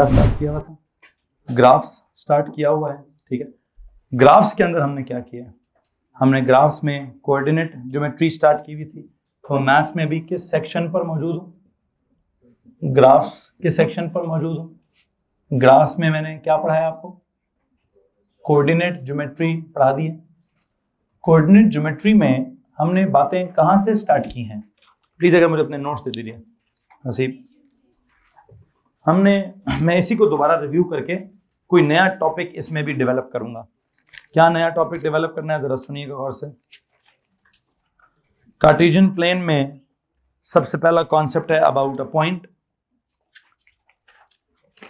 क्या स्टार्ट किया हुआ था? ग्राफ्स स्टार्ट किया हुआ है, ठीक है। ग्राफ्स के अंदर हमने क्या किया है? हमने ग्राफ्स में कोऑर्डिनेट ज्योमेट्री स्टार्ट की हुई थी। तो मैथ्स में भी किस सेक्शन पर मौजूद हूँ? ग्राफ्स के सेक्शन पर मौजूद हूँ। ग्राफ्स में मैंने क्या पढ़ाया आपको? कोऑर्डिनेट ज्योमेट्री पढ़ा दी है। कोऑर्डिनेट ज्योमेट्री में हमने बातें कहाँ से स्टार्ट की हैं? प्लीज अगर मुझे अपने नोट्स दे दीजिए हसीब। मैं इसी को दोबारा रिव्यू करके कोई नया टॉपिक इसमें भी डेवलप करूंगा। क्या नया टॉपिक डेवलप करना है जरा सुनिएगा गौर से। कार्टेशियन प्लेन में सबसे पहला कॉन्सेप्ट है अबाउट अ पॉइंट,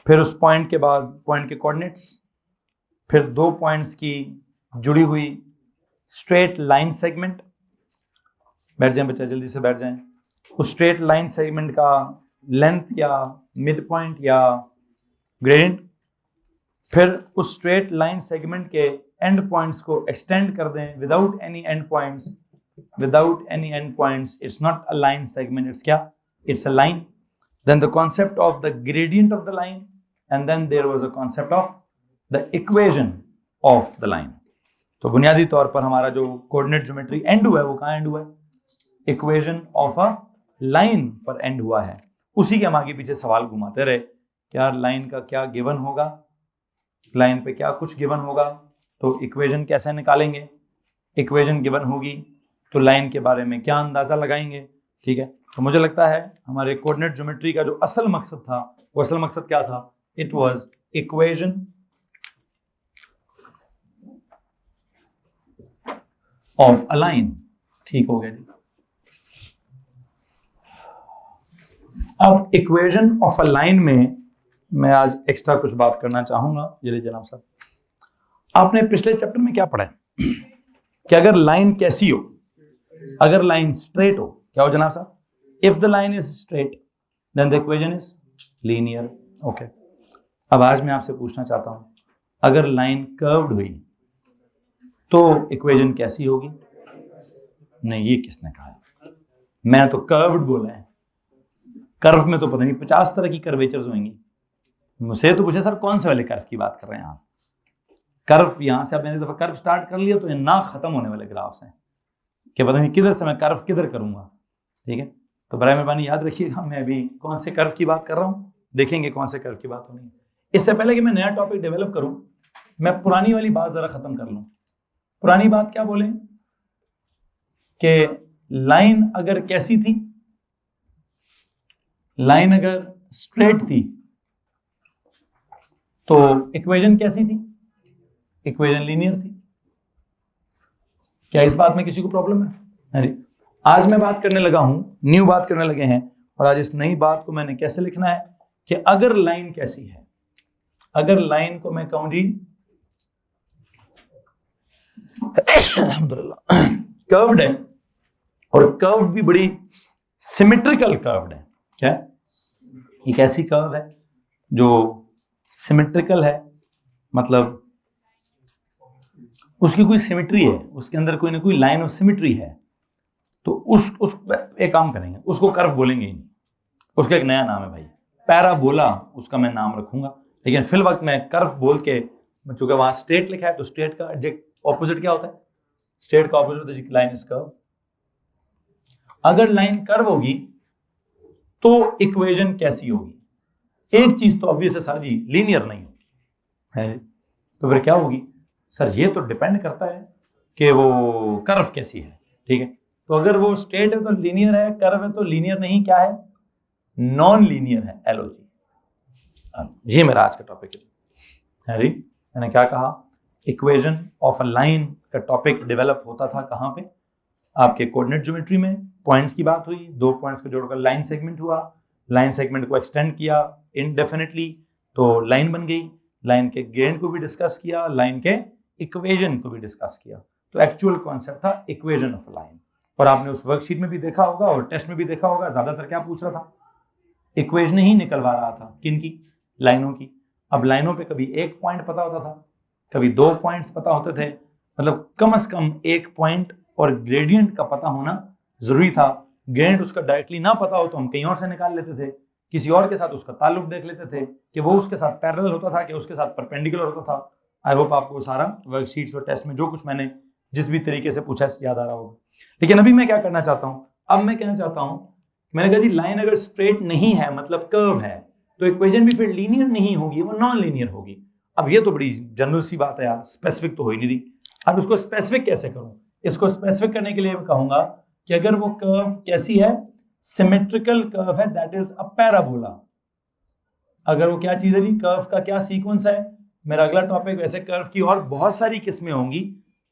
फिर उस पॉइंट के बाद पॉइंट के कोऑर्डिनेट्स, फिर दो पॉइंट्स की जुड़ी हुई स्ट्रेट लाइन सेगमेंट। बैठ जाएं बच्चा, जल्दी से बैठ जाएं। उस स्ट्रेट लाइन सेगमेंट का लेंथ या मिड पॉइंट या ग्रेडियंट, फिर उस स्ट्रेट लाइन सेगमेंट के एंड पॉइंट्स को एक्सटेंड कर दें without any end points. Without any end points it's not a line segment, it's क्या? It's a line. Then the concept of the gradient of the line, and then there was a concept of the equation of the line. तो बुनियादी तौर पर हमारा जो coordinate geometry and हुआ है वो कहाँ एंड हुआ है? इक्वेशन ऑफ अ लाइन पर एंड हुआ है। उसी के हम आगे पीछे सवाल घुमाते रहे कि यार लाइन का क्या गिवन होगा, लाइन पे क्या कुछ गिवन होगा, तो इक्वेशन कैसे निकालेंगे, इक्वेशन गिवन होगी तो लाइन के बारे में क्या अंदाजा लगाएंगे, ठीक है। तो मुझे लगता है हमारे कोऑर्डिनेट ज्योमेट्री का जो असल मकसद था, वो असल मकसद क्या था? It was equation of a line. ठीक हो गया जी। अब इक्वेशन ऑफ अ लाइन में मैं आज एक्स्ट्रा कुछ बात करना चाहूंगा। जल्दी जनाब साहब, आपने पिछले चैप्टर में क्या पढ़ा है कि अगर लाइन कैसी हो, अगर लाइन स्ट्रेट हो, क्या हो जनाब साहब? If the line is straight then the equation is linear. Okay, अब आज मैं आपसे पूछना चाहता हूं, अगर लाइन कर्व्ड हुई तो इक्वेशन कैसी होगी? नहीं, ये किसने कहा? मैं तो कर्व्ड बोला है। कर्व में तो पता नहीं 50 तरह की कर्वेचर्स होंगी। मुझसे तो पूछे सर कौन से वाले कर्व की बात कर रहे हैं आप? कर्व यहां से आप मैंने दफा कर्व स्टार्ट कर लिया तो ये ना खत्म होने वाले ग्राफ्स हैं कि पता नहीं किधर से मैं कर्व किधर करूंगा, ठीक है। तो बराए मेहरबानी याद रखिएगा मैं अभी कौन से कर्व की बात कर रहा हूं, देखेंगे कौन से कर्व की बात होनी है। इससे पहले कि मैं नया टॉपिक डेवलप करूं, मैं पुरानी वाली बात जरा खत्म कर लूं। पुरानी बात क्या बोले कि लाइन अगर कैसी थी, लाइन अगर स्ट्रेट थी तो इक्वेशन कैसी थी? इक्वेशन लीनियर थी। क्या इस बात में किसी को प्रॉब्लम है? अरे आज मैं बात करने लगा हूं, न्यू बात करने लगे हैं, और आज इस नई बात को मैंने कैसे लिखना है कि अगर लाइन कैसी है, अगर लाइन को मैं कहूं जी अल्हम्दुलिल्लाह कर्व्ड है, और कर्व भी बड़ी सिमेट्रिकल कर्व्ड है। क्या एक ऐसी कर्व है जो सिमेट्रिकल है, मतलब उसकी कोई सिमेट्री है, उसके अंदर कोई ना कोई लाइन ऑफ सिमेट्री है, तो उस एक काम करेंगे, उसको कर्व बोलेंगे ही नहीं, उसका एक नया नाम है भाई, पैराबोला उसका मैं नाम रखूंगा। लेकिन फिल वक्त मैं कर्व बोल के, चूंकि वहां स्ट्रेट लिखा है तो स्ट्रेट का ऑपोजिट क्या होता है? स्ट्रेट का ऑपोजिट होता है लाइन इज कर्व। अगर लाइन कर्व होगी तो इक्वेशन कैसी होगी? एक चीज तो ऑब्वियस है सर जी, लीनियर नहीं होगी है। तो फिर क्या होगी? सर ये तो डिपेंड करता है कि वो कर्व कैसी है, ठीक है। तो अगर वो स्ट्रेट है तो लीनियर है, कर्व है तो लीनियर नहीं, क्या है? नॉन लीनियर है, एलओजी। ये मेरा आज का टॉपिक है जी। मैंने क्या कहा? इक्वेशन ऑफ अ लाइन का टॉपिक डेवलप होता था कहां पे? आपके कोऑर्डिनेट ज्योमेट्री में पॉइंट्स की बात हुई, दो पॉइंट्स को जोड़कर लाइन सेगमेंट हुआ, लाइन सेगमेंट को एक्सटेंड किया इनडेफिनेटली तो लाइन बन गई, लाइन के ग्रेडियंट को भी डिस्कस किया, लाइन के इक्वेशन को भी डिस्कस किया। तो एक्चुअल कॉन्सेप्ट था इक्वेशन ऑफ लाइन। और आपने उस वर्कशीट में भी देखा होगा और टेस्ट में भी देखा होगा, ज्यादातर क्या पूछ रहा था? इक्वेशन ही निकलवा रहा था। किनकी? लाइनों की। अब लाइनों पे कभी एक पॉइंट पता होता था, कभी दो पॉइंट्स पता होते थे, मतलब कम से कम एक पॉइंट और ग्रेडियंट का पता होना जरूरी था। ग्रेडियंट उसका डायरेक्टली ना पता हो तो हम कहीं और से निकाल लेते थे किसी और के साथ उसका ताल्लुक देख लेते थे कि वो उसके साथ पैरेलल होता था कि उसके साथ परपेंडिकुलर होता था। आई होप आपको सारा वर्कशीट्स और टेस्ट में जो कुछ मैंने जिस भी तरीके से पूछा याद आ रहा होगा। लेकिन अभी मैं क्या करना चाहता हूँ, अब मैं कहना चाहता हूँ, मैंने कहा जी लाइन अगर स्ट्रेट नहीं है मतलब कर्व है तो इक्वेशन भी फिर लीनियर नहीं होगी, वो नॉन लीनियर होगी। अब ये तो बड़ी जनरल सी बात है यार, स्पेसिफिक तो हो ही नहीं रही। अब इसको स्पेसिफिक कैसे करूं? इसको स्पेसिफिक करने के लिए मैं कहूंगा कि अगर वो कर्व कैसी है, सिमेट्रिकल कर्व है, दैट इज अ पैराबोला। अगर वो क्या चीज है जी, कर्व का क्या सीक्वेंस है, मेरा अगला टॉपिक, वैसे कर्व की और बहुत सारी किस्में होंगी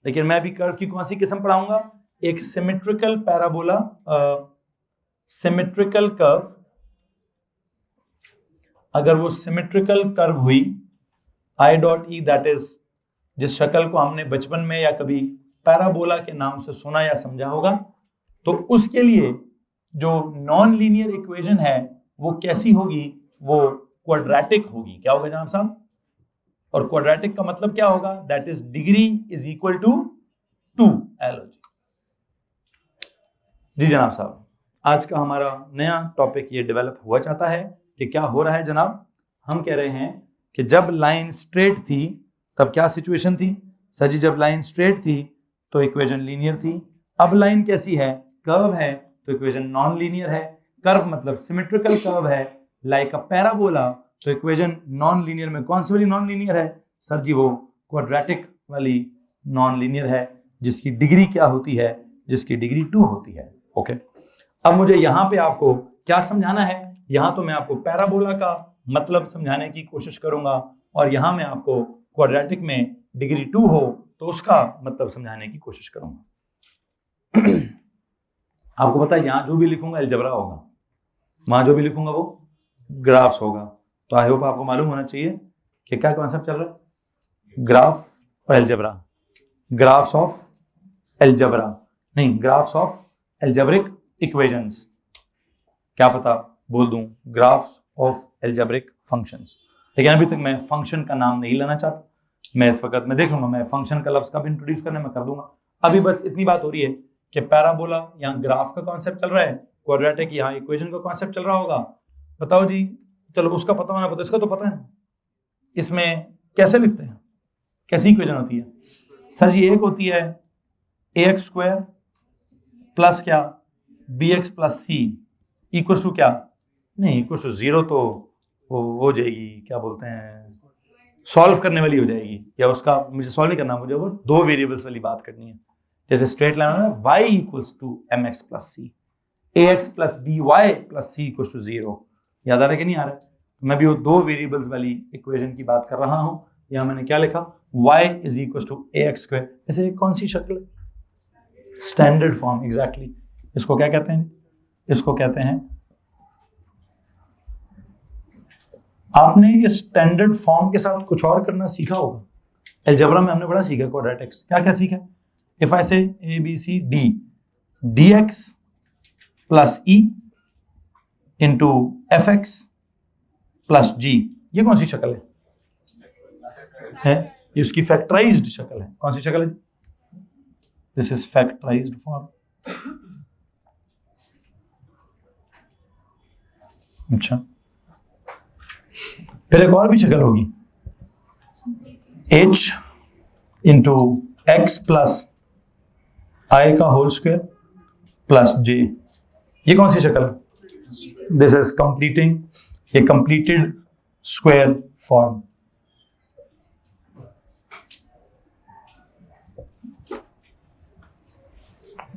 लेकिन मैं अभी कर्व की कौन सी किस्म पढ़ाऊंगा, एक सिमेट्रिकल पैराबोला, सिमेट्रिकल कर्व। अगर वो सिमेट्रिकल कर्व हुई I dot E, that is जिस शक्ल को हमने बचपन में या कभी पैराबोला के नाम से सुना या समझा होगा, तो उसके लिए जो नॉन लीनियर इक्वेशन है वो कैसी होगी, वो क्वाड्रेटिक होगी। क्या होगा जनाब साहब? और क्वाड्रेटिक का मतलब क्या होगा, that is degree is equal to 2 L. जी जनाब साहब, आज का हमारा नया टॉपिक ये डेवलप हुआ चाहता है कि क्या हो रहा है जनाब, हम कह रहे हैं कि जब लाइन स्ट्रेट थी तब क्या सिचुएशन थी सर जी, जब लाइन स्ट्रेट थी तो इक्वेशन लीनियर थी। अब लाइन कैसी है, कर्व है, तो इक्वेशन नॉन लीनियर है। कर्व मतलब सिमेट्रिकल कर्व है, लाइक अ पैराबोला, तो इक्वेशन नॉन लीनियर में कौन सी वाली नॉन लीनियर है सर जी, वो क्वाड्रेटिक वाली नॉन लीनियर है, जिसकी डिग्री क्या होती है, जिसकी डिग्री 2 होती है। ओके, अब मुझे यहाँ पे आपको क्या समझाना है, यहाँ तो मैं आपको पैराबोला का मतलब समझाने की कोशिश करूंगा और यहाँ मैं आपको क्वाड्रेटिक में डिग्री 2 हो तो उसका मतलब समझाने की कोशिश करूंगा। आपको पता है यहाँ जो भी लिखूंगा अलजेब्रा होगा, वहां जो भी लिखूंगा वो ग्राफ्स होगा। तो आई होप आपको मालूम होना चाहिए कि क्या कॉन्सेप्ट चल रहा है, ग्राफ और अलजेब्रा, ग्राफ्स ऑफ अलजेब्रा नहीं, ग्राफ्स ऑफ अलजेब्रिक इक्वेशंस। क्या पता बोल दूं ग्राफ्स ऑफ अलजेब्रिक फंक्शंस, लेकिन अभी तक मैं फंक्शन का नाम नहीं लेना चाहता। मैं इस वक्त मैं देख लूंगा, मैं फंक्शन का लफ्ज कब इंट्रोड्यूस करने में कर दूंगा। अभी बस इतनी बात हो रही है कि पैराबोला यहाँ ग्राफ का कॉन्सेप्ट चल रहा है, क्वाड्रेटिक यहाँ इक्वेशन का कॉन्सेप्ट चल रहा होगा। बताओ जी, चलो उसका पता होना पता, इसका तो पता है, इसमें कैसे लिखते हैं, कैसी इक्वेशन होती है सर जी? एक होती है ax स्क्वायर प्लस क्या bx plus C equal to क्या, नहीं इक्वल टू 0, तो वो हो जाएगी, क्या बोलते हैं, सॉल्व करने वाली हो जाएगी, या उसका मुझे सॉल्व नहीं करना, मुझे वो 2 वेरिएबल्स वाली बात करनी है। जैसे स्ट्रेट लाइन में y equals to mx plus C, ax plus by plus C equals to 0। याद आ रहा है कि नहीं आ रहा है? तो मैं भी वो 2 वेरिएबल्स वाली इक्वेशन की बात कर रहा हूं। यहाँ मैंने क्या लिखा, y is equal to ax square. ऐसे कौन सी शक्ल है, स्टैंडर्ड फॉर्म, एग्जैक्टली। इसको क्या कहते हैं, इसको कहते हैं, आपने ये स्टैंडर्ड फॉर्म के साथ कुछ और करना सीखा होगा। अलजेब्रा में हमने बड़ा सीखा क्वाड्रेटिक्स, क्या क्या सीखा, if I say A B C D, dx plus e into F X plus G, ये कौन सी शक्ल है? ये उसकी फैक्टराइज्ड शक्ल है। कौन सी शक्ल है? This is factorised form. अच्छा, फिर एक और भी शक्ल होगी, h into X plus I का होल स्क्वायर प्लस j, ये कौन सी शक्ल? दिस इज कंप्लीटिंग, ये कंप्लीटेड स्क्वायर फॉर्म।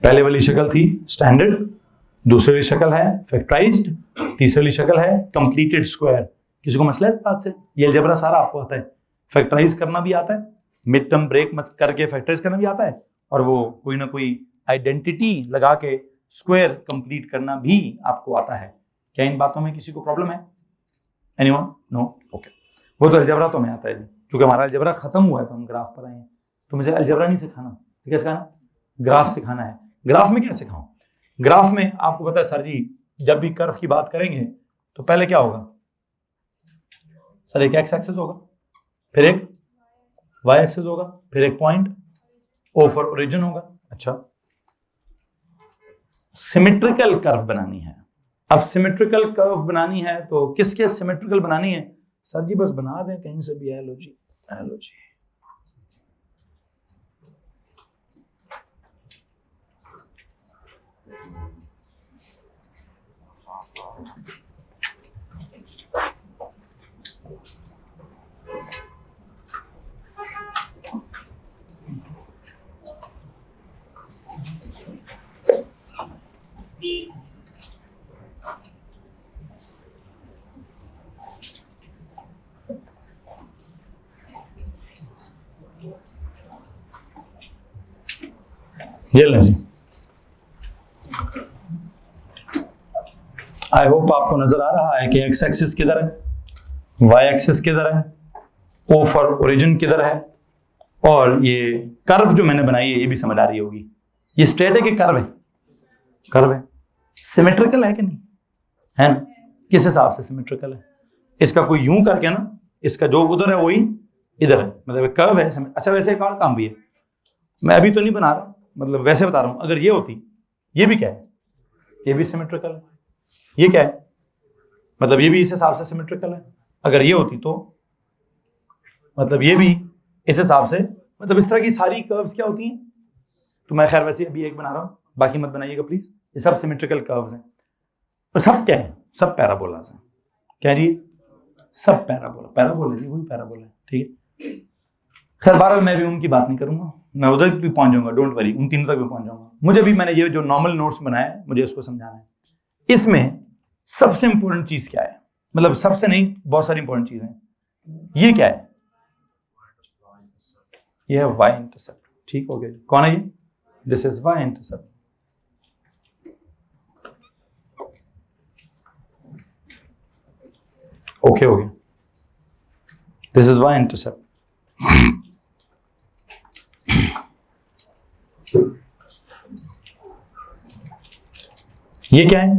पहले वाली शक्ल थी स्टैंडर्ड, दूसरी वाली शक्ल है फैक्टराइज्ड, तीसरी वाली शक्ल है कंप्लीटेड स्क्वायर। किसी को मसला है इस बात से? ये अलजेब्रा सारा आपको आता है, फैक्टराइज करना भी आता है, मिड टर्म ब्रेक करके फैक्टराइज करना भी आता है, और वो कोई ना कोई आइडेंटिटी लगा के स्क्वायर कंप्लीट करना भी आपको आता है। क्या इन बातों में किसी को प्रॉब्लम है? एनीवन? नो? ओके, वो तो अलजेब्रा तो हमें आता है, क्योंकि हमारा अलजेब्रा खत्म हुआ है तो हम ग्राफ पर आए हैं। तो मुझे अलजेब्रा नहीं सिखाना, ठीक है, सिखाना ग्राफ सिखाना है। ग्राफ में क्या सिखाऊं? ग्राफ में आपको पता है सर जी, जब भी कर्व की बात करेंगे तो पहले क्या होगा सर, एक एक्स एक्सिस होगा, फिर एक वाई एक्सिस होगा, फिर एक पॉइंट ओ फॉर ओरिजिन होगा। अच्छा, सिमेट्रिकल कर्व बनानी है अब सिमेट्रिकल कर्व बनानी है तो किसके सिमेट्रिकल बनानी है? सर जी बस बना दें कहीं से भी। हेलो जी, हेलो जी। ये लें जी। आई होप आपको नजर आ रहा है कि एक्स एक्सिस किधर है, वाई एक्सिस किधर है, ओ फॉर ओरिजिन किधर है, और ये कर्व जो मैंने बनाई है ये भी समझ आ रही होगी। ये स्ट्रेट है कि कर्व है? कर्व है। सिमेट्रिकल है कि नहीं है ना? किस हिसाब से सिमेट्रिकल है? इसका कोई यूं करके ना, इसका जो उधर है वही इधर है, मतलब कर्व है। अच्छा वैसे एक और काम भी है, मैं अभी तो नहीं बना रहा, मतलब वैसे बता रहा हूं। अगर ये होती, ये भी क्या है? ये भी सिमेट्रिकल है। ये क्या है? मतलब ये भी इस हिसाब से सिमेट्रिकल है। अगर ये होती तो मतलब ये भी इस हिसाब से, मतलब इस तरह की सारी कर्व्स क्या होती हैं। तो मैं खैर वैसे अभी एक बना रहा हूं, बाकी मत बनाइएगा प्लीज। ये सब सिमेट्रिकल कर्व्स हैं। तो सब क्या है? सब पैराबोलास हैं। क्या जी? सब पैराबोला। पैराबोला जी, वही पैराबोला है, ठीक है। खैर बारह मैं भी उनकी बात नहीं करूंगा, मैं उधर भी पहुंच जाऊंगा, डोंट वरी, उन तीनों तक भी पहुंच जाऊंगा। मुझे भी, मैंने ये जो नॉर्मल नोट्स बनाया है मुझे इसको समझाना है। इसमें सबसे इंपॉर्टेंट चीज क्या है? मतलब सबसे नहीं, बहुत सारी इंपॉर्टेंट चीजें हैं। ये क्या है? ये है वाई इंटरसेप्ट। ठीक हो गया। कौन है ये? This is Y intercept. Okay हो गया। This is Y intercept. ये क्या है?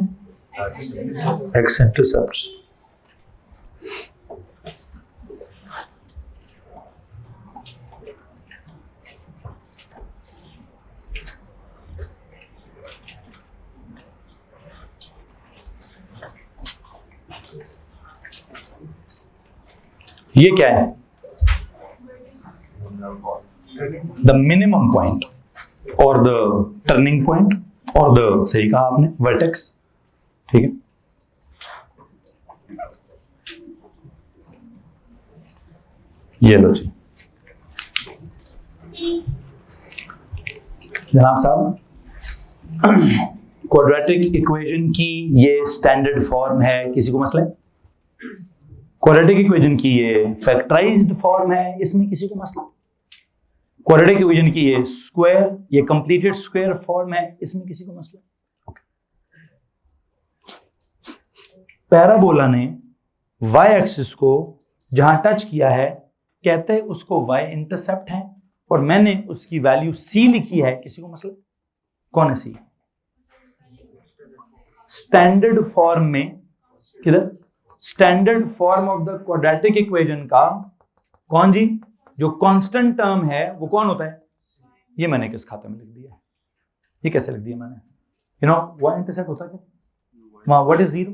X intercept. ये क्या है? द मिनिमम पॉइंट और द टर्निंग पॉइंट और द, सही कहा आपने, वर्टेक्स। ठीक है। ये लो जी जनाब साहब, क्वाड्रेटिक इक्वेशन की ये स्टैंडर्ड फॉर्म है, किसी को मसला है? क्वाड्रेटिक इक्वेशन की ये फैक्टराइज्ड फॉर्म है, इसमें किसी को मसला? क्वाड्रेटिक इक्वेशन की ये स्क्वायर, ये कंप्लीटेड स्क्वायर फॉर्म है, इसमें किसी को मसला? पैराबोला ने वाई एक्सिस को जहां टच किया है कहते हैं उसको वाई इंटरसेप्ट है, और मैंने उसकी वैल्यू सी लिखी है, किसी को मसला? कौन है सी? स्टैंडर्ड फॉर्म में, किधर? Standard form of the quadratic equation का कौन जी? जो कांस्टेंट टर्म है वो कौन होता है? ये मैंने किस खाते में लिख दिया? ये कैसे लिख दिया मैंने? यू नो वाई इंटरसेप्ट होता है वहां what is zero?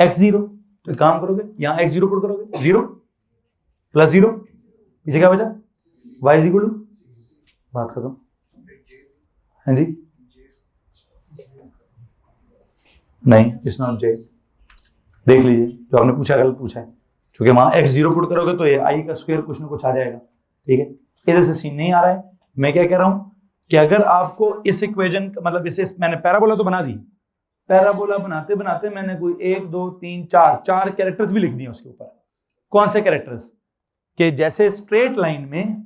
X zero. तो काम करोगे यहां एक्स जीरो पुट करोगे, जीरो प्लस जीरो, पीछे क्या बचा? वाई इज इक्वल टू, बात खत्म। हाँ जी, नहीं इट्स नॉट जे। देख लीजिए जो आपने पूछा गलत पूछा है, क्योंकि वहां एक्स जीरो पुट करोगे तो ये आई का स्क्वायर कुछ ना कुछ आ जाएगा। ठीक है, इधर से सीन नहीं आ रहा है। मैं क्या कह रहा हूं कि अगर आपको इस इक्वेशन मतलब इसे मैंने पैराबोला तो बना दी, पैराबोला बनाते बनाते मैंने कोई 1 2 3 4 कैरेक्टर्स भी लिख दिए उसके ऊपर। कौन से कैरेक्टर्स? कि जैसे स्ट्रेट लाइन में,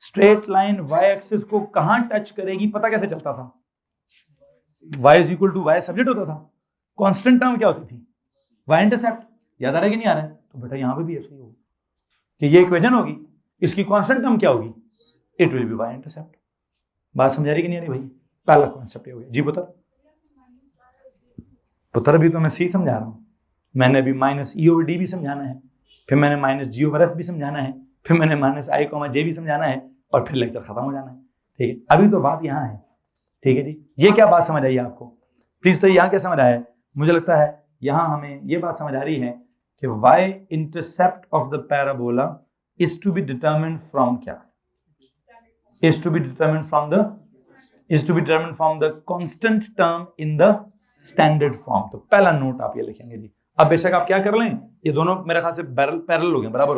स्ट्रेट लाइन वाई एक्सिस को कहां टच करेगी पता कैसे चलता था? Y is equal to Y subject होता था, कांस्टेंट टर्म क्या होती थी? Y intercept. याद आ रहा है कि नहीं आ रहा है? तो बेटा यहां पे भी ऐसा ही होगा कि ये इक्वेशन होगी, इसकी कांस्टेंट टर्म क्या होगी? It will be Y intercept. बात समझा रही कि नहीं आ रही भाई? पहला कॉन्सेप्ट ये हो गया जी। पुत्र भी तो मैं सी समझा रहा हूं, मैंने अभी माइनस ई ओवर डी भी समझाना है, फिर मैंने माइनस जी ओवर एफ भी समझाना है, फिर मैंने माइनस आई कॉमा जे भी समझाना है, और फिर लेक्चर खत्म हो जाना है। ठीक है, अभी तो बात यहाँ है। ठीक है जी, ये क्या बात समझ आई आपको? प्लीज तो यहाँ क्या समझ आया है? मुझे लगता है यहां हमें ये बात समझ आ रही है कि y intercept of the parabola is to be determined from क्या, is to be determined from the constant term in the standard form। तो पहला नोट आप ये लिखेंगे जी। अब बेशक आप क्या कर लें, ये दोनों मेरे ख्याल से पैरेलल हो गए, बराबर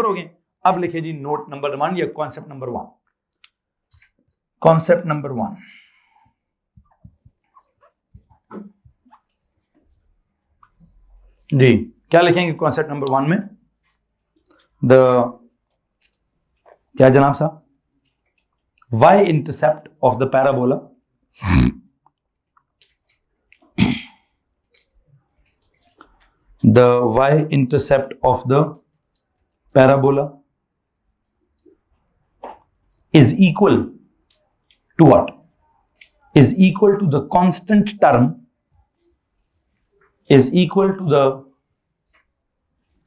हो गए। अब लिखिए जी नोट नंबर 1 या कॉन्सेप्ट नंबर 1। कॉन्सेप्ट नंबर 1 जी, क्या लिखेंगे कॉन्सेप्ट नंबर 1 में? क्या जनाब साहब? y-intercept of the parabola the y-intercept of the parabola is equal to what? Is equal to the constant term, is equal to the,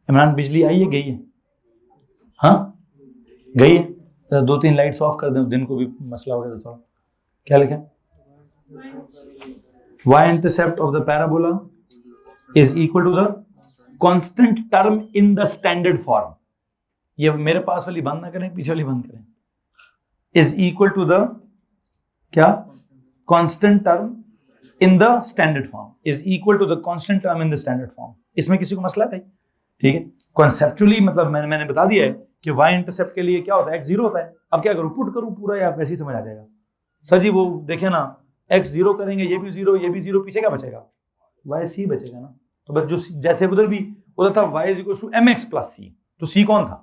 Imran बिजली आई है गई है? हाँ गई है, 2-3 लाइट्स ऑफ कर दें, दिन को भी मसला हो गया थोड़ा। क्या लिखें? y intercept of the parabola is equal to the constant term in the standard form। ये मेरे पास वाली बंद ना करें, पीछे वाली बंद करें। is equal to the क्या? constant term in the standard form, is equal to the constant term in the standard form। इसमें किसी को मसला है? ठीक है, कॉन्सेप्चुअली मतलब मैंने बता दिया है कि y इंटरसेप्ट के लिए क्या होता है, x 0 होता है। अब क्या करूं, पुट करूं पूरा, या वैसे ही समझ आ जाएगा? सर जी वो देखे ना, x 0 करेंगे, ये भी 0, ये भी 0, पीछे क्या बचेगा? y c बचेगा ना। तो बस जो जैसे उधर था y mx + c, तो c कौन था?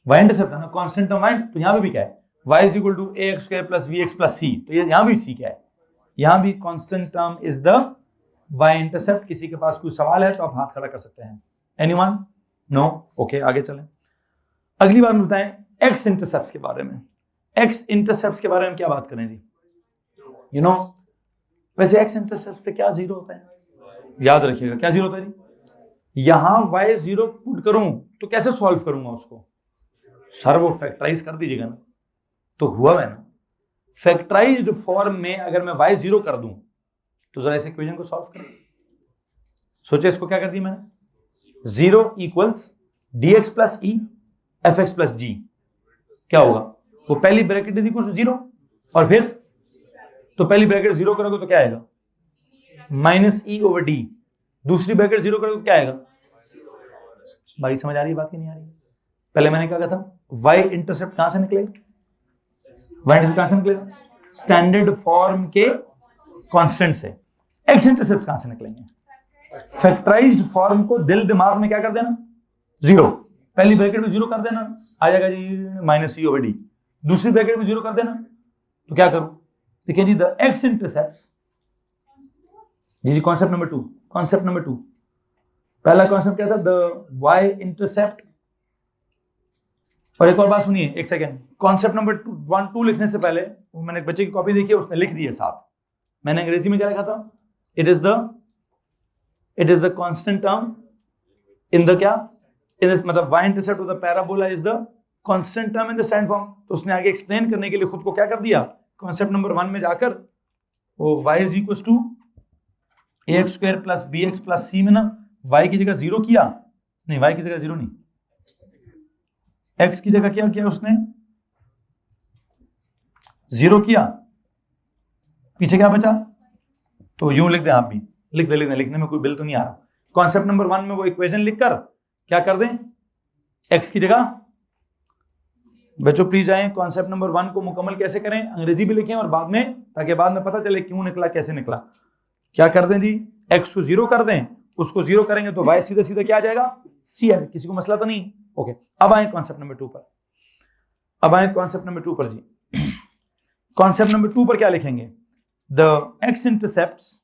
y इंटरसेप्ट था ना, कांस्टेंट टर्म y। तो यहां पे भी क्या है, y ax² + bx + c। तो ये यहां भी c क्या है? यहां भी constant term is the y intercept. किसी के पास कोई सवाल है तो आप हाथ खड़ा कर सकते हैं। एनीवन? नो? ओके, आगे चलें। अगली बात बताएं x इंटरसेप्ट के बारे में। x इंटरसेप्ट के बारे में क्या बात करें जी? यू नो वैसे x इंटरसेप्ट पे क्या 0 होता है? याद रखिएगा क्या 0 होता है जी? यहां y 0 पुट करूं तो कैसे सॉल्व करूंगा उसको? सर वो फैक्टराइज कर दीजिएगा ना। तो हुआ है ना, फैक्टराइज्ड फॉर्म में अगर मैं y 0 कर दूं तो जरा इस इक्वेशन को सॉल्व करें। सोचे इसको क्या कर दिया मैंने? 0 = dx + e fx + g। क्या होगा? वो पहली ब्रैकेट इज इक्वल टू 0 और फिर तो पहली ब्रैकेट 0 करोगे तो क्या आएगा? -e/d। दूसरी ब्रैकेट 0 करोगे तो क्या आएगा? भाई समझ आ रही है बात कि नहीं आ रही? पहले मैंने क्या कहा था, y इंटरसेप्ट कहां से निकलेगा? y इंटरसेप्ट कहां से निकलेगा? स्टैंडर्ड फॉर्म के कांस्टेंट से। x इंटरसेप्ट कहां से निकलेंगे? फैक्टराइज्ड फॉर्म को दिल दिमाग में क्या कर देना? 0। पहली ब्रैकेट में 0 कर देना, आ जाएगा जी -e/d। दूसरी ब्रैकेट में 0 कर देना, तो क्या करूं? देखिए जी, द x इंटरसेप्ट जी कॉन्सेप्ट नंबर 2। कॉन्सेप्ट नंबर 2, पहला कॉन्सेप्ट क्या था? The y intercept. और एक और बात सुनिए, एक सेकेंड। कॉन्सेप्ट नंबर 2 लिखने से पहले मैंने एक बच्चे की कॉपी देखी है, उसने लिख दी है साथ। मैंने अंग्रेजी में क्या लिखा था? It is the constant term in the क्या, मतलब y intercept of the parabola is the constant term in the standard form. तो उसने आगे एक्सप्लेन करने के लिए खुद को क्या कर दिया, कॉन्सेप्ट नंबर 1 में जाकर वो y = ax² + bx + c में ना y की जगह 0 किया, नहीं y की जगह 0 नहीं, x की जगह क्या किया उसने? 0 किया, पीछे क्या बचा? तो यूं लिख दें, आप भी लिख दे, लिखने में कोई बिल तो नहीं आ रहा। कॉन्सेप्ट नंबर 1 में वो इक्वेशन लिखकर क्या कर दें, x की जगह। बच्चों प्लीज आए, कॉन्सेप्ट नंबर 1 को मुकम्मल कैसे करें, अंग्रेजी भी लिखें और बाद में, ताकि बाद में पता चले क्यों निकला, कैसे निकला। क्या कर दें जी, x को 0 कर दें, उसको 0 करेंगे तो y सीधा सीधा क्या आ जाएगा? c है। किसी को मसला तो नहीं? ओके, अब आए कॉन्सेप्ट नंबर 2 पर। कॉन्सेप्ट नंबर 2 पर जी। कॉन्सेप्ट नंबर 2 पर क्या लिखेंगे? द x इंटरसेप्ट्स,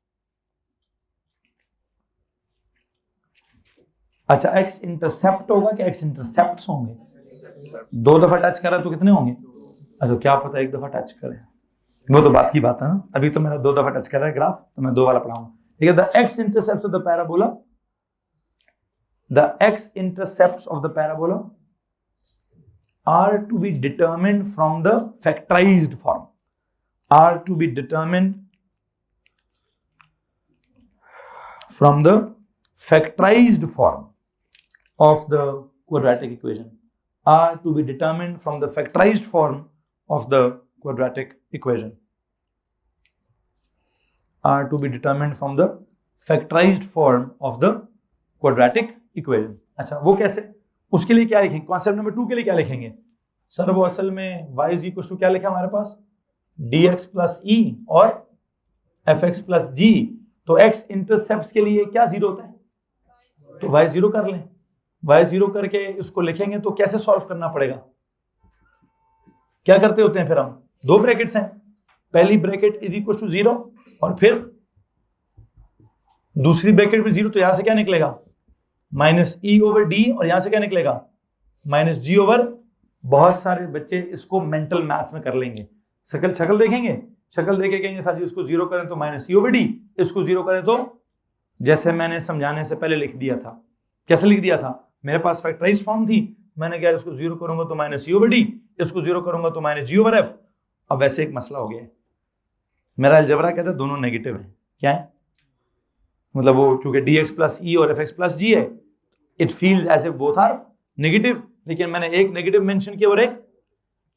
अच्छा x इंटरसेप्ट होगा कि x इंटरसेप्ट्स होंगे? 2 दफा टच करा तो कितने होंगे? अच्छा क्या पता 1 दफा टच करे, वो तो बात की बात है ना। अभी तो मेरा 2 दफा टच कर रहा है ग्राफ, तो मैं 2 वाला पढ़ाऊंगा। ठीक है, the x intercepts of the parabola, the x intercepts of the parabola are to be determined from the factorized form, are to be determined from the factorized form of the quadratic equation are to be determined from the factorized form of the quadratic equation are to be determined from the factorized form of the quadratic equation. अच्छा वो कैसे, उसके लिए क्या लिखेंगे, concept number 2 के लिए क्या लिखेंगे सर, वो असल में y इज इक्वल टू क्या लिखा हमारे पास dx प्लस ई और fx प्लस जी, तो x इंटरसेप्ट के लिए क्या जीरो होता है, तो y जीरो कर लें, y जीरो करके इसको लिखेंगे तो कैसे सॉल्व करना पड़ेगा, क्या करते होते हैं फिर हम, दो ब्रैकेट्स हैं, पहली bracket is equal to zero और फिर दूसरी ब्रैकेट भी जीरो, तो यहां से क्या निकलेगा माइनस ई ओवर डी और यहां से क्या निकलेगा माइनस जी ओवर, बहुत सारे बच्चे इसको मेंटल मैथ्स में कर लेंगे, शक्ल देखेंगे, शक्ल देखे कहेंगे सर जी इसको जीरो करें तो माइनस ई ओवर डी, इसको जीरो करें तो जैसे मैंने समझाने से पहले लिख दिया था, कैसे लिख दिया था, मेरे पास फैक्टराइज फॉर्म थी, मैंने कहा इसको जीरो करूंगा तो माइनस ई ओवर डी, इसको जीरो करूंगा तो माइनस जी ओवर एफ। अब वैसे एक मसला हो गया है, मेरा अलजेब्रा कहता है दोनों नेगेटिव है, क्या है मतलब वो चूंकि dx प्लस ई और fx प्लस जी है, it feels as if both are negative, लेकिन मैंने एक नेगेटिव मेंशन किया और एक,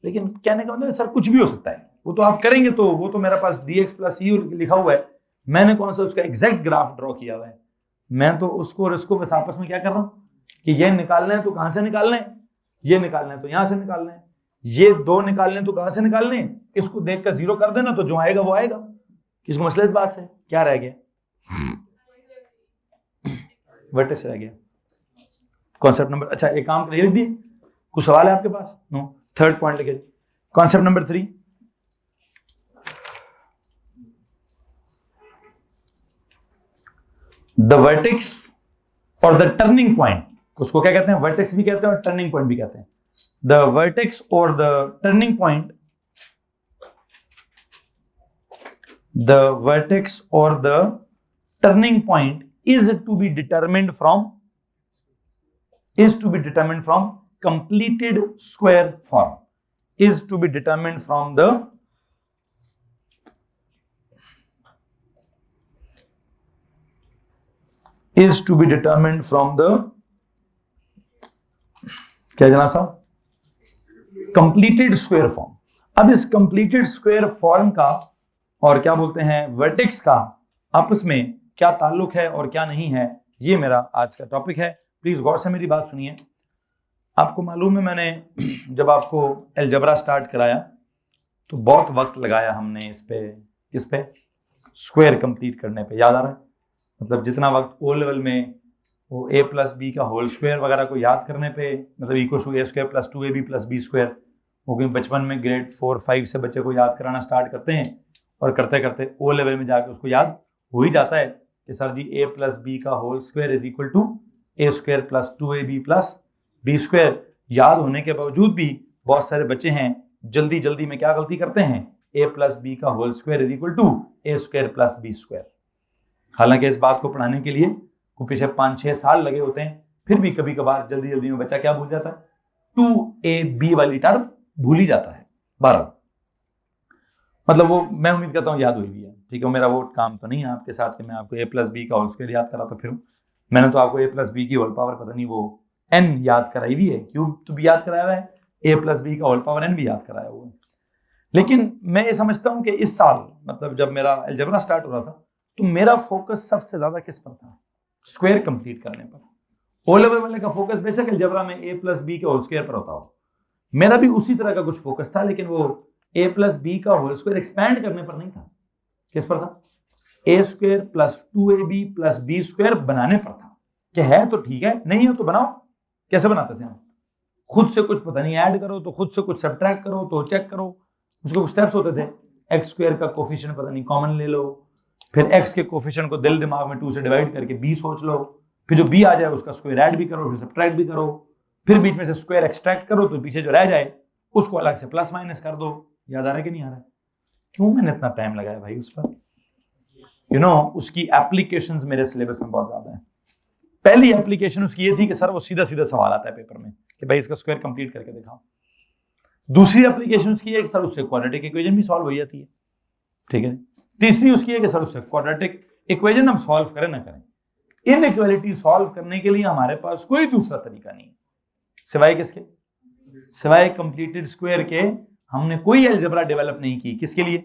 लेकिन कहने का मतलब सर कुछ भी हो सकता है, वो तो आप करेंगे तो वो तो मेरे पास dx प्लस ई लिखा हुआ है, मैंने कौन सा उसका एग्जैक्ट ग्राफ ड्रॉ किया हुआ है, मैं तो उसको और इसको बस आपस में क्या कर रहा हूँ कि ये निकालना है तो कहां से निकालना है, ये निकालना है तो यहां से निकालना है, ये दो निकालने तो कहां से निकालने हैं, इसको देखकर जीरो कर देना तो जो आएगा वो आएगा, किसको मसला इस बात से, क्या रह गया वर्टेक्स रह गया, कॉन्सेप्ट नंबर, अच्छा एक काम लिख दिए, कुछ सवाल है आपके पास, नो, थर्ड पॉइंट लिखे, कॉन्सेप्ट नंबर 3, द वर्टेक्स और द टर्निंग पॉइंट, उसको क्या कहते हैं, वर्टेक्स भी कहते हैं और टर्निंग पॉइंट भी कहते हैं, द वर्टेक्स और the turning point, the vertex और the turning point is to be determined from completed square form, is to be determined from the क्या जनाब साहब, कंप्लीटेड स्क्वायर फॉर्म। अब इस कंप्लीटेड स्क्वायर फॉर्म का और क्या बोलते हैं वर्टेक्स का आपस में क्या ताल्लुक है और क्या नहीं है, ये मेरा आज का टॉपिक है, प्लीज गौर से मेरी बात सुनिए। आपको मालूम है मैंने जब आपको अलजेब्रा स्टार्ट कराया तो बहुत वक्त लगाया हमने इस पे स्क्वायर कंप्लीट करने पे, याद आ रहा है, मतलब जितना वक्त ओ लेवल में वो a प्लस बी का होल स्क्वायर वगैरह को याद करने पे, मतलब equal to A square plus 2ab plus B square, वो क्योंकि बचपन में ग्रेड 4-5 से बच्चे को याद कराना स्टार्ट करते हैं और करते करते ओ लेवल में जाके उसको याद हो ही जाता है कि sir ji a plus B का whole square is equal to A square plus 2ab plus B square. याद होने के बावजूद भी बहुत सारे बच्चे हैं जल्दी में क्या गलती करते हैं, a प्लस बी का whole square is equal to A square plus B square. हालांकि इस बात को पढ़ाने के लिए को पीछे 5-6 साल लगे होते हैं, फिर भी कभी कभार जल्दी में बच्चा क्या भूल जाता है, 2ab वाली टर्म भूल ही जाता है 12, मतलब वो मैं उम्मीद करता हूँ याद हुई भी है, ठीक है, मेरा वो काम तो नहीं है आपके साथ कि मैं आपको a प्लस बी का होल स्क्वायर याद करा, तो फिर मैंने तो आपको a प्लस बी की होल पावर पता नहीं वो n याद कराई भी है, क्यूब तो भी याद कराया हुआ है, a प्लस बी का होल पावर n भी याद कराया हुआ है। लेकिन मैं ये समझता हूँ कि इस साल मतलब जब मेरा अलजेब्रा स्टार्ट हो रहा था तो मेरा फोकस सबसे ज्यादा किस पर था, स्क्वायर कंप्लीट करने पर। ओ लेवल वाले का फोकस बेशक अलजेब्रा में a प्लस बी के होल स्क्वायर पर होता हो, मेरा भी उसी तरह का कुछ फोकस था, लेकिन वो a प्लस बी का होल स्क्वायर एक्सपैंड करने पर नहीं था, किस पर था, a square plus 2ab plus B square बनाने पर था कि है तो ठीक है, नहीं है तो बनाओ। कैसे बनाते थे हम, खुद से कुछ पता नहीं, ऐड करो तो खुद से कुछ सब्ट्रैक्ट करो तो चेक करो, उसके कुछ स्टेप्स होते थे, एक्स स्क्वायर का कोफिशिएंट पता नहीं कॉमन ले लो, फिर x के कोफिशिएंट को दिल दिमाग में 2 से डिवाइड करके b सोच लो, फिर जो b आ जाए उसका स्क्वायर ऐड भी करो, फिर सब्ट्रैक्ट भी करो, फिर बीच में से स्क्वायर एक्सट्रैक्ट करो तो पीछे जो रह जाए उसको अलग से प्लस माइनस कर दो। याद आ रहा है कि नहीं आ रहा है, क्यों मैंने इतना टाइम लगाया भाई उस पर, यू नो उसकी एप्लीकेशंस मेरे सिलेबस में बहुत ज्यादा है। पहली एप्लीकेशन उसकी ये थी कि सर वो सीधा सवाल आता है पेपर में कि भाई इसका स्क्वायर कंप्लीट करके दिखाओ। दूसरी एप्लीकेशन उसकी है कि सर उससे क्वाड्रेटिक इक्वेशन भी सॉल्व हो जाती है, ठीक है। तीसरी उसकी है कि सर उससे क्वाड्रेटिक इक्वेशन हम सॉल्व करें ना करें, इनइक्वालिटी सॉल्व करने के लिए हमारे पास कोई दूसरा तरीका नहीं सिवाय किसके, सिवाय कंप्लीटेड स्क्वायर के। हमने कोई अलजेब्रा डेवलप नहीं की किसके लिए,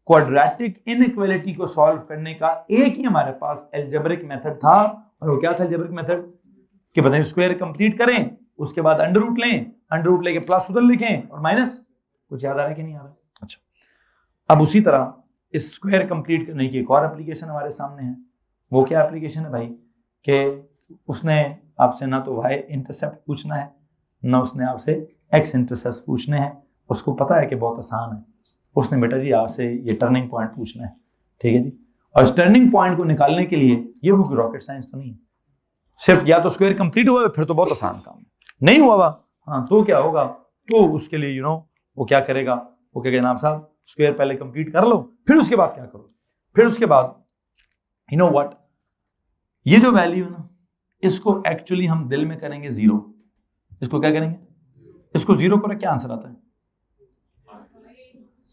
क्वाड्रेटिक इनइक्वालिटी को सॉल्व करने का एक ही हमारे पास अलजेब्रिक मेथड था। और वो क्या था अलजेब्रिक मेथड, कि बताइए स्क्वायर कंप्लीट करें, उसके बाद अंडर रूट लें, अंडर रूट लेके प्लस उधर लिखें और माइनस। कुछ याद आ रहा है कि नहीं आ रहा? अच्छा, अब उसी तरह इस स्क्वायर कंप्लीट करने की एक और एप्लीकेशन हमारे सामने है। वो क्या एप्लीकेशन है भाई, कि उसने आपसे ना तो y इंटरसेप्ट पूछना है, ना उसने आपसे x इंटरसेप्ट पूछने हैं। उसको पता है कि बहुत आसान है, उसने बेटा जी आपसे ये टर्निंग पॉइंट पूछना है, ठीक है जी। और इस टर्निंग पॉइंट को निकालने के लिए ये वो रॉकेट साइंस तो नहीं है, सिर्फ या तो स्क्वायर कंप्लीट हुआ फिर तो बहुत आसान काम है, नहीं हुआ हाँ तो क्या होगा, तो उसके लिए वो क्या करेगा, वो क्या जनाब साहब स्क्वायर पहले कंप्लीट कर लो, फिर उसके बाद क्या करो, फिर उसके बाद व्हाट, ये जो वैल्यू है ना, इसको एक्चुअली हम दिल में करेंगे जीरो। इसको क्या करेंगे, इसको जीरो करो, क्या आंसर आता है?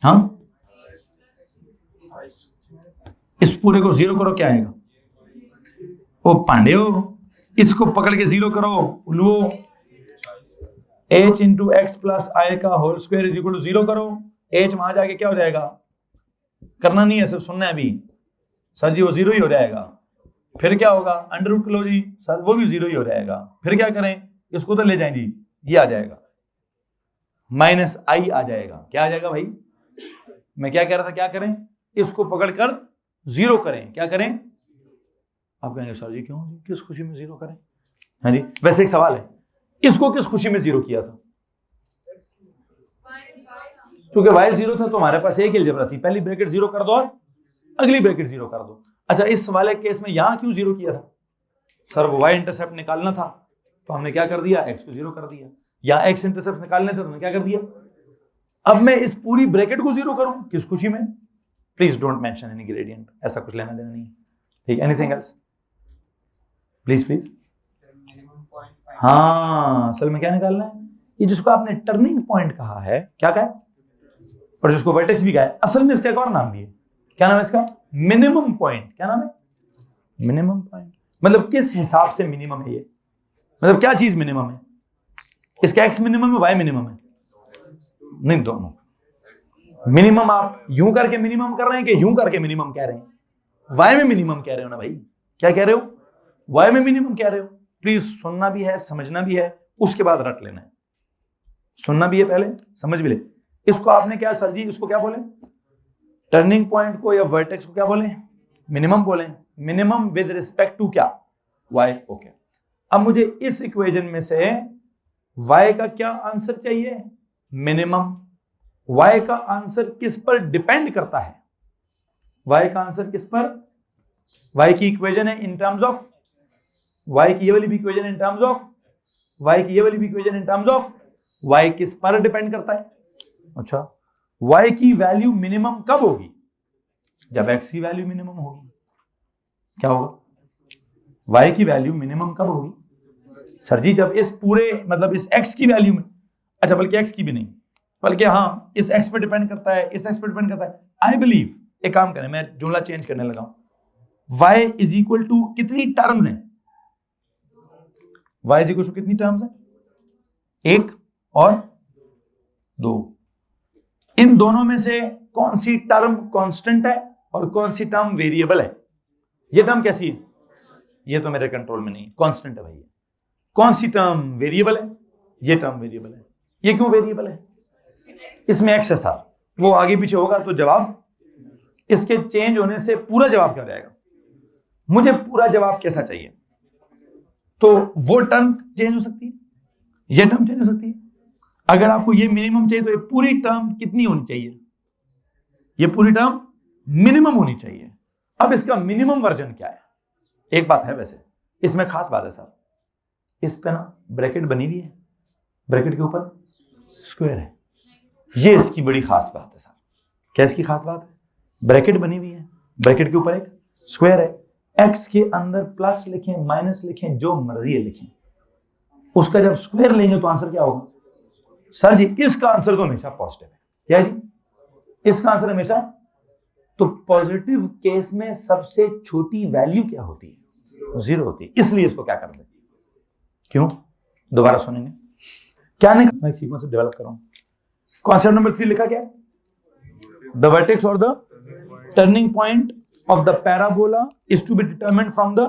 हाँ, इस पूरे को जीरो करो, क्या आएगा? ओ पांडे हो, इसको पकड़ के जीरो करो, उल्लुओ, h into X plus I का whole square is equal to zero करो। h वहां जाके क्या हो जाएगा, करना नहीं है, सिर्फ सुनना है अभी सर जी, वो जीरो ही हो जाएगा। फिर क्या होगा, अंडर रूट लो जी सर, वो भी जीरो ही हो जाएगा। फिर क्या करें, इसको तो ले जाएं जी, ये आ जाएगा माइनस आई आ जाएगा। क्या आ जाएगा भाई, मैं क्या कह रहा था, क्या करें, इसको पकड़कर जीरो करें, क्या करें? आप कहेंगे सर जी क्यों जी, किस खुशी में जीरो करें? हाँ जी, वैसे एक सवाल है, इसको किस खुशी में जीरो किया था? क्योंकि y जीरो था तो हमारे पास एक अलजेब्रा थी, पहली ब्रैकेट जीरो कर दो और अगली ब्रैकेट जीरो कर दो। अच्छा, इस वाले केस में यहां क्यों जीरो किया था? सर वो y इंटरसेप्ट निकालना था तो हमने क्या कर दिया, x को जीरो कर दिया, या x इंटरसेप्ट निकालने थे तो हमने क्या कर दिया। अब मैं इस पूरी ब्रैकेट को जीरो करूं किस खुशी में? Please don't mention any gradient, ऐसा कुछ लेना देना नहीं, ठीक। Anything else please please. हाँ, असल में क्या निकालना है, ये जिसको आपने टर्निंग पॉइंट कहा है, क्या कहा है, और जिसको वर्टेक्स भी कहा है, असल में इसका एक और नाम भी है, क्या नाम है इसका? Minimum point. क्या नाम है? Minimum point. मतलब किस हिसाब से मिनिमम है ये, मतलब क्या चीज मिनिमम है? इसका x मिनिमम है, y मिनिमम है? नहीं, दोनों मिनिमम। आप यूं करके मिनिमम कर रहे हैं कि यूं करके मिनिमम कह रहे हैं? y में मिनिमम कह रहे हो ना भाई, क्या कह रहे हो, y में मिनिमम कह रहे हो। प्लीज सुनना भी है, समझना भी है, उसके बाद रट लेना है। सुनना भी है पहले, समझ भी ले। इसको आपने क्या सर जी, इसको क्या बोले, टर्निंग पॉइंट को या वर्टेक्स को क्या बोले, मिनिमम बोले। मिनिमम विद रिस्पेक्ट टू क्या, y। ओके, अब मुझे इस इक्वेशन में से y का क्या आंसर चाहिए, मिनिमम। y का आंसर किस पर डिपेंड करता है, y का आंसर किस पर, y की इक्वेशन है इन टर्म्स ऑफ, y की ये वाली भी equation in terms of, y की ये वाली भी equation in terms of, y किस पर डिपेंड करता है? अच्छा, y की वैल्यू मिनिमम कब होगी, जब x की वैल्यू मिनिमम होगी। क्या होगा, y की वैल्यू मिनिमम कब होगी? सर जी जब इस पूरे, मतलब इस x की वैल्यू में, अच्छा बल्कि x की भी नहीं, बल्कि हाँ इस x पर डिपेंड करता है, इस x पर डिपेंड करता है। आई बिलीव, एक काम करें, मैं जुमला चेंज करने लगा हूं, y इज इक्वल टू कितनी टर्म्स हैं, y इज इक्वल टू कितनी टर्म्स हैं, एक और दो। इन दोनों में से कौन सी टर्म कांस्टेंट है और कौन सी टर्म वेरिएबल है? ये टर्म कैसी है, ये तो मेरे कंट्रोल में नहीं, कांस्टेंट है भाई। कौन सी टर्म वेरिएबल है? ये टर्म वेरिएबल है। ये क्यों वेरिएबल है? इसमें एक्स है सर, वो आगे पीछे होगा तो जवाब, इसके चेंज होने से पूरा जवाब क्या हो जाएगा। मुझे पूरा जवाब कैसा चाहिए, तो वो टर्म चेंज हो सकती है, ये टर्म चेंज हो सकती है। अगर आपको ये मिनिमम चाहिए तो ये पूरी टर्म कितनी होनी चाहिए, ये पूरी टर्म मिनिमम होनी चाहिए। अब इसका मिनिमम वर्जन क्या है? एक बात है वैसे, इसमें खास बात है सर, इस पे ना ब्रैकेट बनी हुई है, ब्रैकेट के ऊपर स्क्वायर है, ये इसकी बड़ी खास बात है सर। क्या इसकी खास बात है? ब्रैकेट बनी हुई है, ब्रैकेट के ऊपर एक स्क्वायर है, एक्स के अंदर प्लस लिखें माइनस लिखें जो मर्जी है लिखें, उसका जब स्क्वायर लेंगे तो आंसर क्या होगा? सर जी इसका आंसर तो हमेशा पॉजिटिव है। क्या जी? इसका आंसर हमेशा, तो पॉजिटिव केस में सबसे छोटी वैल्यू क्या होती है? जीरो होती है, इसलिए इसको क्या कर दे, क्यों, दोबारा सुनेंगे क्या नहीं, मैं सीक्वेंस से डेवलप कर रहा हूं। कॉन्सेप्ट नंबर 3 लिखा क्या है, द वर्टेक्स और the turning point of the parabola is to be determined from the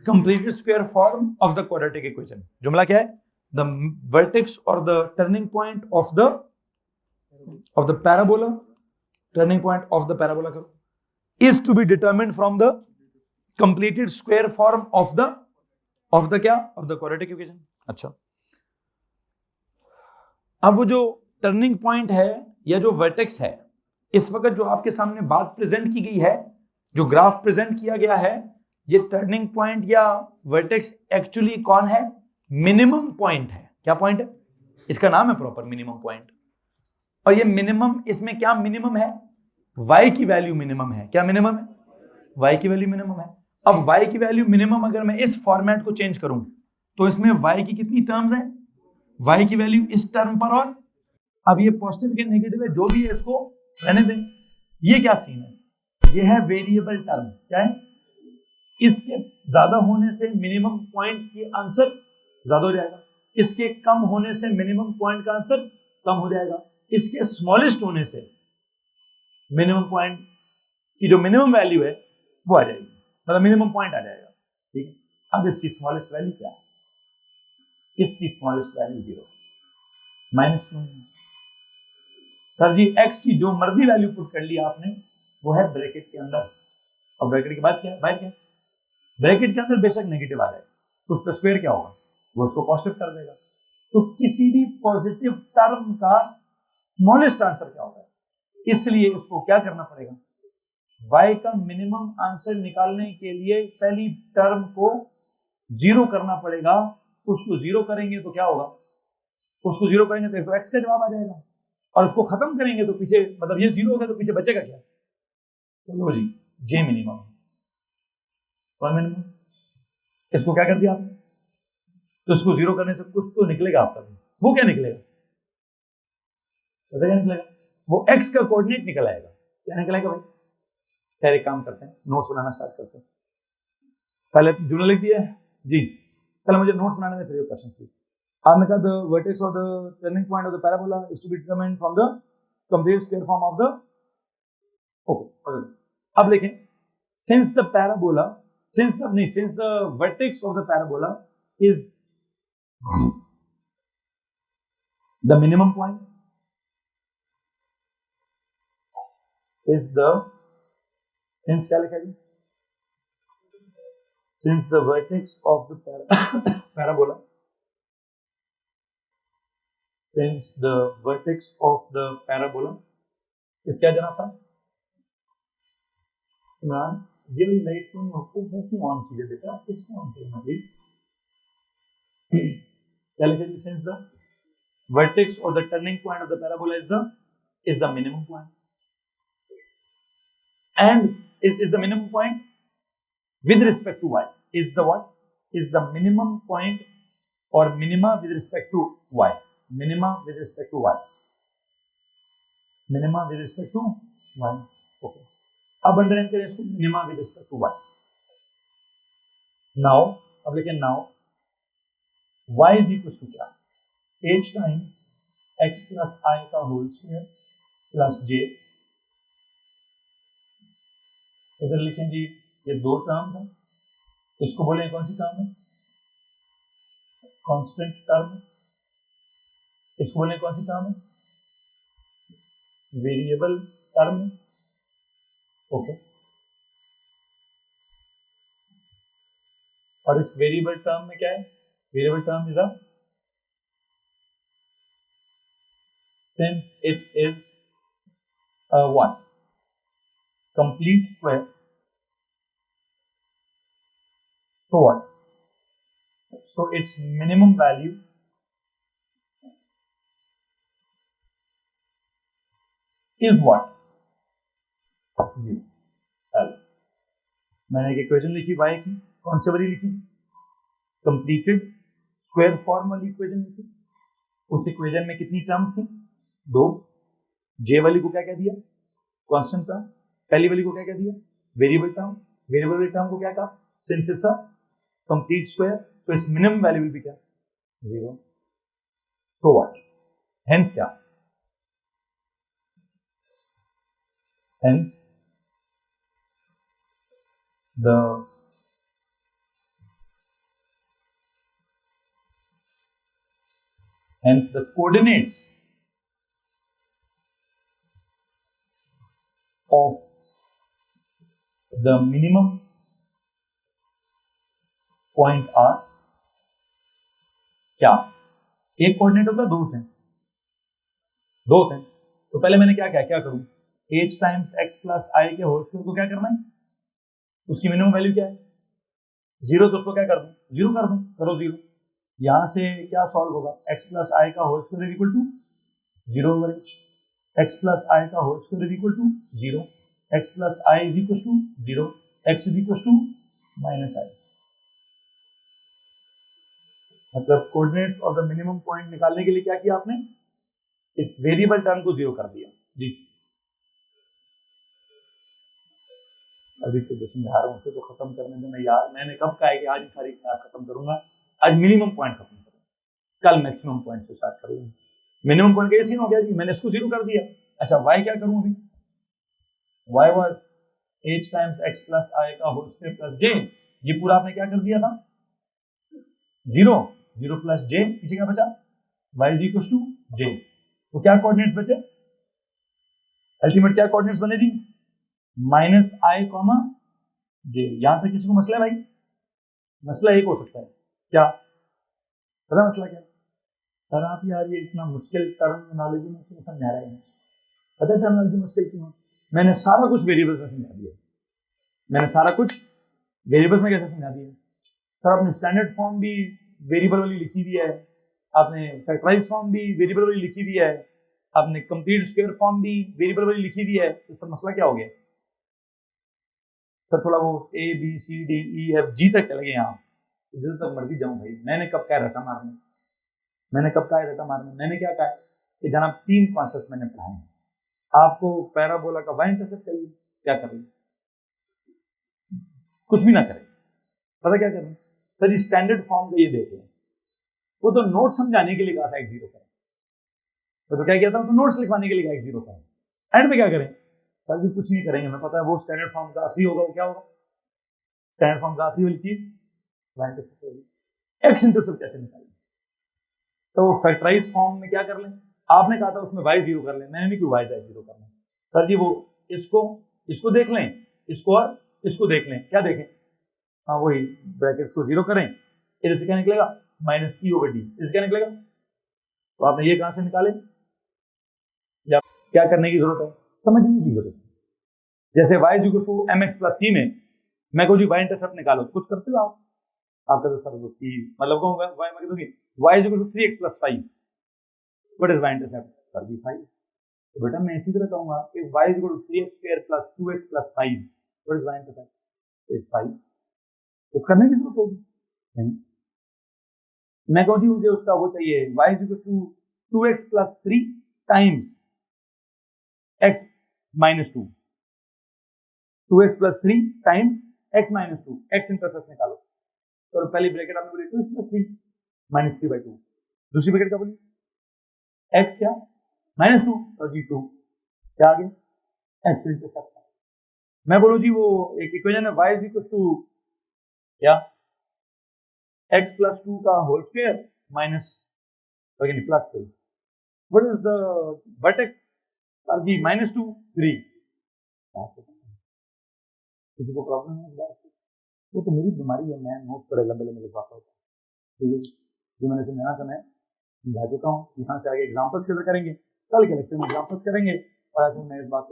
completed square form of the quadratic equation. जुमला क्या है, the vertex or the turning point of the parabola, turning point of the parabola करो, is to be determined from the completed square form of the क्या, of the quadratic equation. अच्छा, अब वो जो turning point है या जो vertex है, इस वक्त जो आपके सामने बात प्रेजेंट की गई है, जो ग्राफ प्रेजेंट किया गया है, ये टर्निंग पॉइंट या वर्टेक्स एक्चुअली कौन है, मिनिमम पॉइंट है। क्या पॉइंट है, इसका नाम है प्रॉपर मिनिमम पॉइंट। और ये मिनिमम, इसमें क्या मिनिमम है, y की वैल्यू मिनिमम है। क्या मिनिमम है, y की वैल्यू मिनिमम है। अब y की वैल्यू मिनिमम अगर मैं इस फॉर्मेट को चेंज करूं तो इसमें y की कितनी टर्म्स है, y की वैल्यू इस टर्म पर, और अब ये पॉजिटिव के नेगेटिव है, जो भी है इसको रहने दें। ये क्या सीन है, ये है वेरिएबल टर्म। क्या है, इसके ज्यादा होने से मिनिमम पॉइंट की आंसर ज्यादा हो जाएगा, इसके कम होने से मिनिमम पॉइंट का आंसर कम हो जाएगा, इसके स्मॉलेस्ट होने से मिनिमम पॉइंट की जो मिनिमम वैल्यू है वो आ जाएगी, मतलब मिनिमम पॉइंट आ जाएगा। ठीक है, अब इसकी स्मॉलेस्ट वैल्यू क्या है, इसकी स्मॉलेस्ट वैल्यू 0 -2। सर जी x की जो मर्जी वैल्यू पुट कर ली आपने, वो है ब्रैकेट के अंदर, और ब्रैकेट के बाद क्या है, बाहर क्या है, ब्रैकेट के अंदर बेशक नेगेटिव आ जाए तो उस पर स्क्वायर क्या होगा, वो उसको पॉजिटिव कर देगा। तो किसी भी पॉजिटिव टर्म का स्मॉलेस्ट आंसर क्या होगा, इसलिए उसको क्या करना पड़ेगा, y का मिनिमम आंसर निकालने के लिए पहली टर्म को 0 करना पड़ेगा। उसको 0 करेंगे तो क्या होगा, उसको 0 करेंगे तो x का जवाब आ जाएगा, और उसको खत्म करेंगे तो पीछे, मतलब ये 0 हो गया तो पीछे बचेगा क्या, चलो जी j मिनिमम, वन मिनिमम। इसको क्या कर दिया आपने, तो इसको 0 करने से कुछ तो निकलेगा आपका, वो क्या निकलेगा, पता क्या निकलेगा, वो x का कोऑर्डिनेट निकल आएगा। क्या निकल आएगा भाई, खैर एक काम करते हैं, नोट्स बनाना स्टार्ट करते हैं। पहले जुमला लिख दिया जी, पहले मुझे नोट्स बनाने में फिर क्वेश्चन की। आपने कहा the vertex of the turning point of the parabola is to be determined from the complete square form of the, okay. अब देखें, since the parabola, since the vertex of the parabola is the minimum point, is the, since क्या लिखा जी, since the vertex of the parabola, since the vertex of the parabola is क्या जना था इमरान, ये light क्यों क्यों ऑन कीजिए बेटा, किसको ऑन करना प्लीज, क्या लिखा जी, since the vertex or the turning point of the parabola is the minimum point, and is the minimum point with respect to y, is the what, is the minimum point or minima with respect to y, minima with respect to y, minima with respect to y, okay। अब underline करें इसको, minima with respect to y। now अब लिखें, now y is equal to क्या, h time x plus I का whole square plus j, इधर लिखें जी ये दो टर्म है, इसको बोले कौन सी टर्म है, कांस्टेंट टर्म, इसको बोले कौन सी टर्म है, वेरिएबल टर्म, ओके। और इस वेरिएबल टर्म में क्या है, variable term is a, since it is a what, complete square, so what, so its minimum value is what, L। मैंने एक इक्वेशन लिखी y की, कौन से वाली लिखी, कंप्लीटेड स्क्वायर फॉर्म वाली इक्वेशन लिखी। उस इक्वेशन में कितनी टर्म्स थी, दो, j वाली को क्या कह दिया, कांस्टेंट टर्म, पहली वाली को क्या कह दिया, वेरिएबल टर्म, वेरिएबल टर्म को क्या कहा, since it's a complete square, so it's minimum value will be क्या 0. सो व्हाट, हेंस क्या, hence the coordinates of the minimum point are क्या, एक कोऑर्डिनेट होता है, दो होते हैं, तो पहले मैंने क्या करूं, h times x plus i के होल स्क्वायर को क्या करना है, उसकी मिनिमम वैल्यू क्या है 0, तो उसको क्या कर दूं, 0 कर दूं, करो 0. यहां से क्या सॉल्व होगा, x प्लस i का whole square equal to 0 over h, x plus i का whole square equal to 0, x plus i is equal to 0, x is equal to minus i. मतलब coordinates of the minimum point निकालने के लिए क्या किया आपने, इस वेरिएबल टर्म को 0 कर दिया जी. अभी तो जो समझा रहा हूं उसको तो खत्म करने देना यार, मैंने कब कहा है कि आज ही सारी क्लास खत्म करूंगा, आज मिनिमम पॉइंट खत्म करूंगा, कल मैक्सिमम पॉइंट से स्टार्ट करूंगा. मिनिमम पॉइंट कैसे हो गया जी, मैंने इसको 0 कर दिया. अच्छा y क्या करूं अभी, y was h times x plus i का होल स्क्वायर प्लस j, ये पूरा आपने क्या कर दिया था 0, 0 प्लस j, पीछे क्या बचा y is equal to j. तो क्या कोऑर्डिनेट्स बचे, अल्टीमेट क्या कोऑर्डिनेट्स बने जी, माइनस आई कॉमा जे. यहां तक किसी को मसला है भाई, मसला एक हो सकता है क्या, पता मसला क्या, सर आप यार ये इतना मुश्किल टर्मिनोलॉजी में क्यों समझा रहे हैं, पता है टर्मिनोलॉजी मुश्किल क्यों, मैंने सारा कुछ वेरिएबल्स में समझा दिया, मैंने सारा कुछ वेरिएबल्स में कैसे समझा दिया. सर आपने स्टैंडर्ड फॉर्म भी वेरिएबल वाली लिखी हुई है, आपने फैक्टराइज फॉर्म भी वेरिएबल वाली लिखी हुई है, आपने कंप्लीट स्क्वायर फॉर्म भी वेरिएबल वाली लिखी हुई है, तो सर मसला क्या हो गया, सर थोड़ा वो A B C D E F G तक चले गए यहाँ, इधर तक मर भी जाऊं भाई, मैंने कब कहा रटा मारने, मैंने कब कहा रटा मारने, मैंने क्या कहा कि जनाब 3 कॉन्सेप्ट मैंने पढ़ाए, आपको पैराबोला का वाई इंटरसेप्ट चाहिए, क्या करें, कुछ भी ना करें, पता क्या करें सर, स्टैंडर्ड फॉर्म का ये देख लें, वो तो नोट समझाने के लिए कहा था x0 करें, तो क्या किया था, तो नोट्स लिखवाने के लिए कहा x0 करें, एंड में क्या करें सर जी कुछ नहीं करेंगे, मैं पता है वो स्टैंडर्ड फॉर्म का आखिरी होगा, वो क्या होगा स्टैंडर्ड फॉर्म का आखिरी वाली चीज वाई इंटरसेप्ट होगी, एक्स इंटरसेप्ट कैसे निकालें, तो फैक्टराइज फॉर्म में क्या कर लें, आपने कहा था उसमें y0 कर लें, मैंने नहीं क्यों y0 करना, सर जी वो इसको देख लें, इसको और इसको देख लें, क्या देखें, हाँ वही ब्रैकेट्स को 0 करें, इधर से क्या निकलेगा माइनस ई ओवर डी, इससे क्या निकलेगा, तो आपने ये कहां से निकाले, या क्या करने की जरूरत है, समझने की जरूरत है. जैसे y equal to mx plus c में मैं कहूँ जी y इंटरसेप्ट निकालो, कुछ करते हो आप, आपका तो सर वो c मतलब कहूँगा y मैं कहूँगी y equal to 3x plus 5, what is y intercept, sir भी 5, तो बेटा मैं इसी तरह कहूँगा कि y equal to 3x square plus 2x plus 5, what is y intercept, is 5. कुछ करने की जरूरत होगी नहीं, मैं कहूँ जी मुझे उसका वो चाहिए y equal to 2x plus 3 times x minus 2, 2x plus 3 times x minus 2, x intercept निकालो, तो पहली ब्रैकेट आपने बोली 2x प्लस 3 माइनस 3/2, दूसरी ब्रैकेट क्या बोली x क्या माइनस 2 और जी 2 क्या आ गया x इंटरसेप्ट. मैं बोलूँ जी वो एक इक्वेशन है y इक्वल टू क्या x प्लस 2 का whole square minus plus 3, what is the vertex और जी माइनस 2 3, किसी को प्रॉब्लम है इस बात से, वो तो मेरी बीमारी है, मैं नोट पर लंबे लंबे लिखवाता होता हूँ, जो मैंने समझाना था मैं समझा चुका हूँ, यहाँ से आगे एग्जाम्पल्स कैसे करेंगे, कल के लेक्चर में एग्जाम्पल्स करेंगे, और आज मैं इस बात को